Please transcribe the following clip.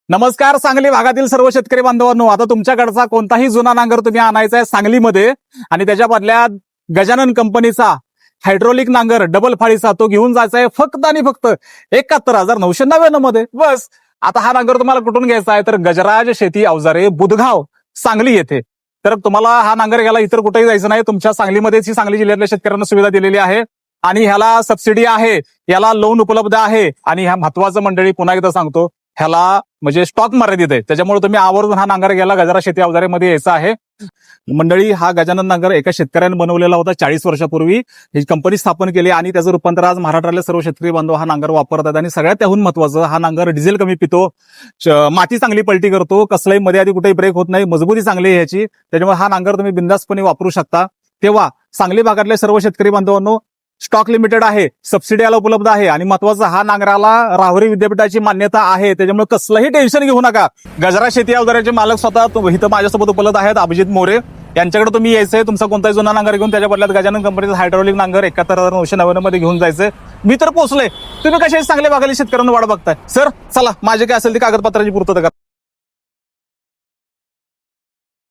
नमस्कार सांगली भागातील सर्व शेतकरी बांधवांनो, आता तुमच्याकडचा कोणताही जुना नांगर तुम्ही आणायचा आहे सांगलीमध्ये आणि त्याच्या बदल्यात गजानन कंपनीचा हायड्रोलिक नांगर डबल फाळीचा तो घेऊन जायचा आहे फक्त आणि फक्त 71,999 मध्ये. बस आता हा नांगर तुम्हाला कुठून घ्यायचा आहे तर गजराज शेती अवजारे बुधगाव सांगली येथे. तर तुम्हाला हा नांगर घ्यायला इतर कुठेही जायचं नाही, तुमच्या सांगलीमध्येच ही सांगली जिल्ह्यातल्या शेतकऱ्यांना सुविधा दिलेली आहे आणि ह्याला सबसिडी आहे, याला लोन उपलब्ध आहे आणि ह्या महत्वाचं मंडळी पुन्हा एकदा सांगतो ह्याला म्हणजे स्टॉक मर्यादित आहे, त्याच्यामुळे तुम्ही आवर्जून हा नांगर घ्यायला गजरा शेती अवजारेमध्ये यायचं आहे. मंडळी हा गजानन नांगर एका शेतकऱ्याने बनवलेला होता 40 वर्षापूर्वी. ही कंपनी स्थापन केली आणि त्याचं रूपांतर आज महाराष्ट्रातले सर्व शेतकरी बांधव हा नांगर वापरतात आणि सगळ्यात त्याहून महत्वाचं हा नांगर डिझेल कमी पितो, माती चांगली पलटी करतो, कसलाही मध्ये आधी कुठेही ब्रेक होत नाही, मजबूती चांगली आहे ह्याची. त्याच्यामुळे हा नांगर तुम्ही बिंदासपणे वापरू शकता. तेव्हा सांगली भागातले सर्व शेतकरी बांधवांनो, स्टॉक लिमिटेड आहे, सबसिडी याला उपलब्ध आहे आणि महत्वाचं हा नांगराला राहुरी विद्यापीठाची मान्यता आहे, त्याच्यामुळे कसलंही टेन्शन घेऊ नका. गजरा शेती अवजाराचे मालक स्वतः इथं माझ्यासोबत उपलब्ध आहेत, अभिजित मोरे यांच्याकडे तुम्ही यायचंय. तुमचा कोणताही जुना नांगर घेऊन त्याच्या बदल्यात गजानन कंपनीचा हायड्रोलिक नांगर 71,999 मध्ये घेऊन जायचंय. मी तर पोहोचलोय, तुम्ही कशाही चांगले भागातील शेतकऱ्यांना वाट बघताय. सर चला, माझे काय असेल ती कागदपत्राची पूर्तता करा.